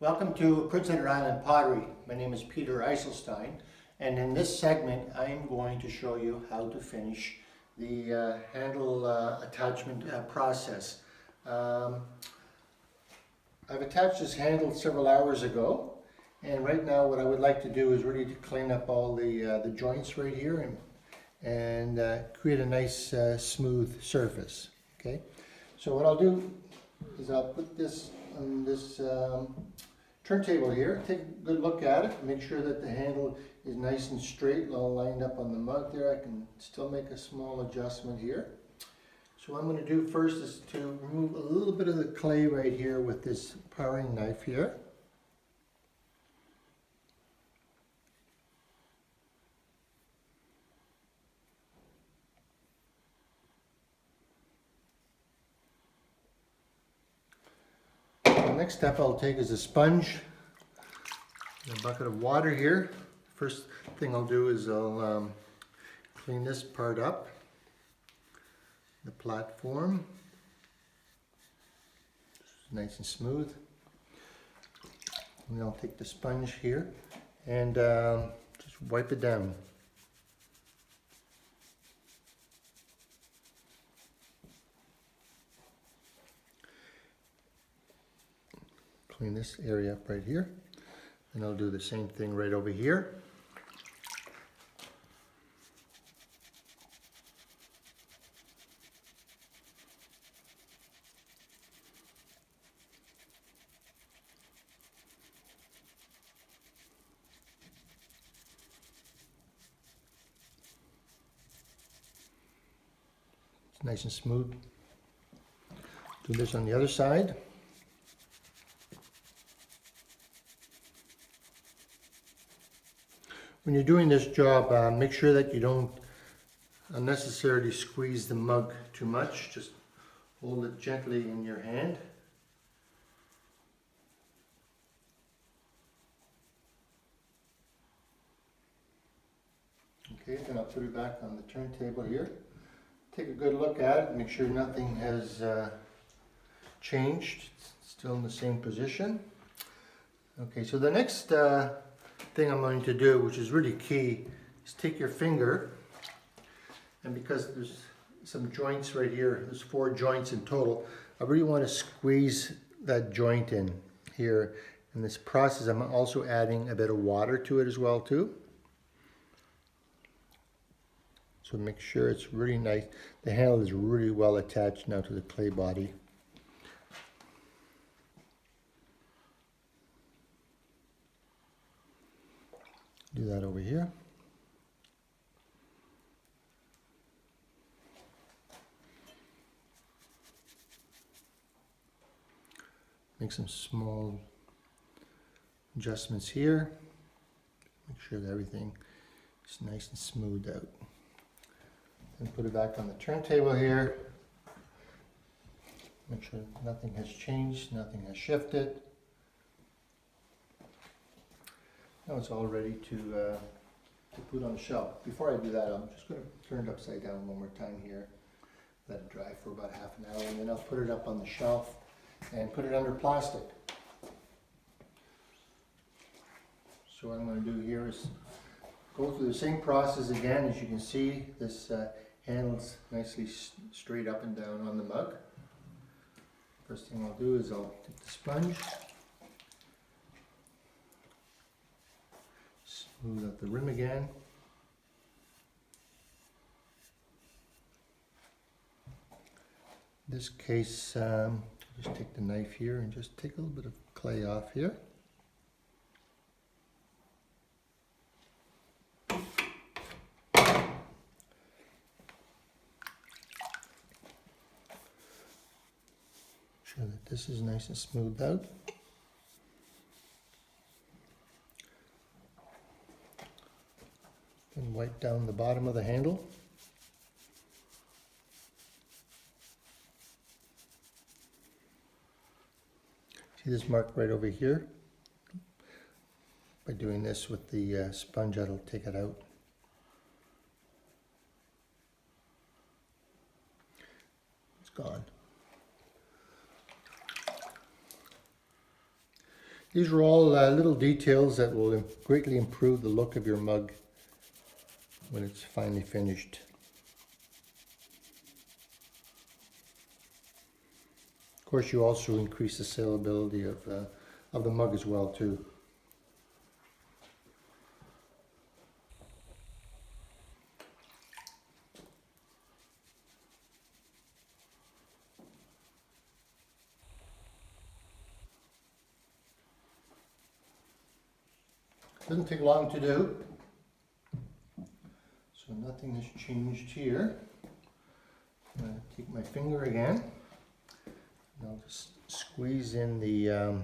Welcome to Prince Edward Island Pottery. My name is Peter Eiselstein, and in this segment I am going to show you how to finish the handle attachment process. I've attached this handle several hours ago, and right now what I would like to do is really to clean up all the joints right here and create a nice smooth surface. Okay, so what I'll do is I'll put this on this turntable here, take a good look at it, make sure that the handle is nice and straight, all lined up on the mug there. I can still make a small adjustment here. So what I'm going to do first is to remove a little bit of the clay right here with this paring knife here. The next step I'll take is a sponge and a bucket of water here. First thing I'll do is I'll clean this part up, the platform, nice and smooth. And I'll take the sponge here and just wipe it down. Clean this area up right here, and I'll do the same thing right over here. It's nice and smooth. Do this on the other side. When you're doing this job, make sure that you don't unnecessarily squeeze the mug too much. Just hold it gently in your hand. Okay, then I'll put it back on the turntable here. Take a good look at it, make sure nothing has changed. It's still in the same position. Okay, so the next thing I'm going to do, which is really key, is take your finger, and because there's some joints right here, there's 4 joints in total, I really want to squeeze that joint in here. In this process, I'm also adding a bit of water to it as well too. So make sure it's really nice. The handle is really well attached now to the clay body. Do that over here. Make some small adjustments here. Make sure that everything is nice and smoothed out. And put it back on the turntable here. Make sure nothing has changed, nothing has shifted. Now it's all ready to put on the shelf. Before I do that, I'm just going to turn it upside down one more time here. Let it dry for about half an hour, and then I'll put it up on the shelf and put it under plastic. So what I'm going to do here is go through the same process again. As you can see, this handle's nicely straight up and down on the mug. First thing I'll do is I'll take the sponge, smooth out the rim again. In this case, just take the knife here and just take a little bit of clay off here. Sure that this is nice and smoothed out. And wipe down the bottom of the handle. See this mark right over here? By doing this with the sponge, that'll take it out. It's gone. These are all little details that will greatly improve the look of your mug when it's finally finished. Of course, you also increase the saleability of the mug as well too. Doesn't take long to do, so nothing has changed here. I'm going to take my finger again, and I'll just squeeze in the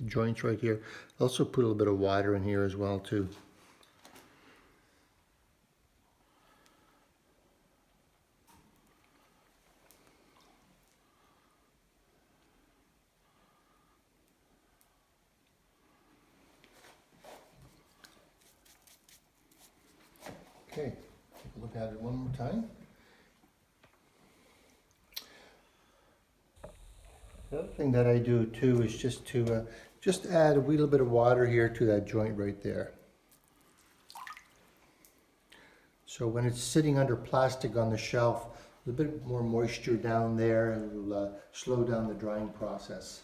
joints right here. Also put a little bit of water in here as well too. Okay, take a look at it one more time. The other thing that I do too is just to just add a wee little bit of water here to that joint right there. So when it's sitting under plastic on the shelf, a little bit more moisture down there, and it will slow down the drying process.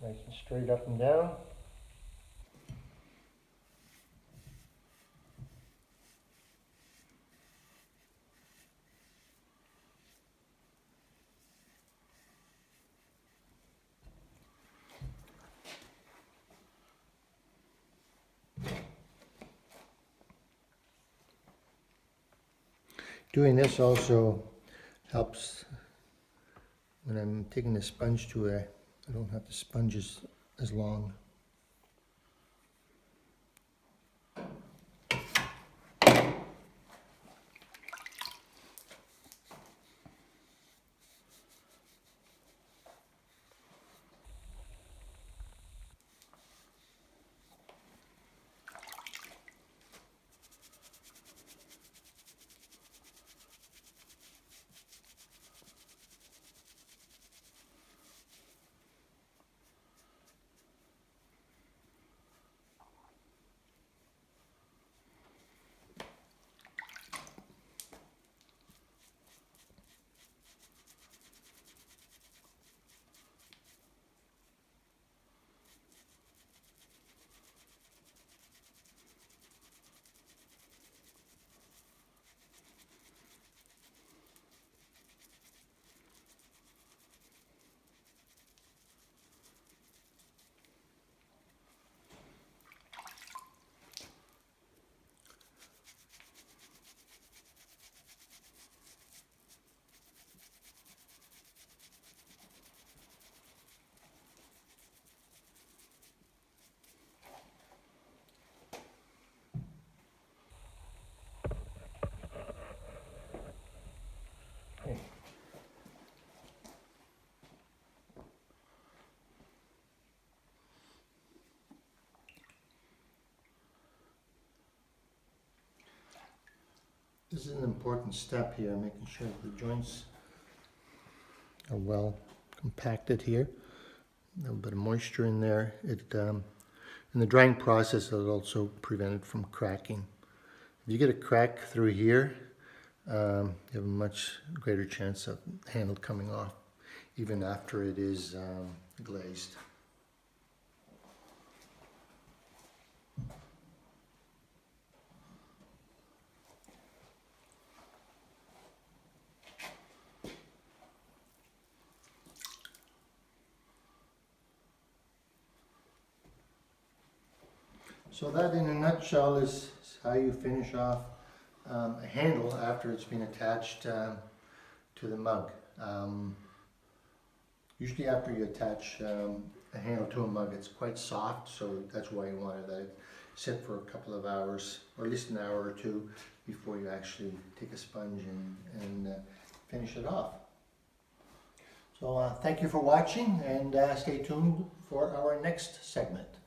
Nice and straight up and down. Doing this also helps when I'm taking the sponge to it. I don't have the sponges as long. This is an important step here, making sure that the joints are well compacted here. A little bit of moisture in there. In the drying process, it'll also prevent it from cracking. If you get a crack through here, you have a much greater chance of the handle coming off, even after it is glazed. So that in a nutshell is how you finish off a handle after it's been attached to the mug. Usually after you attach a handle to a mug, it's quite soft, so that's why you want to let it sit for a couple of hours, or at least an hour or two, before you actually take a sponge and finish it off. So thank you for watching, and stay tuned for our next segment.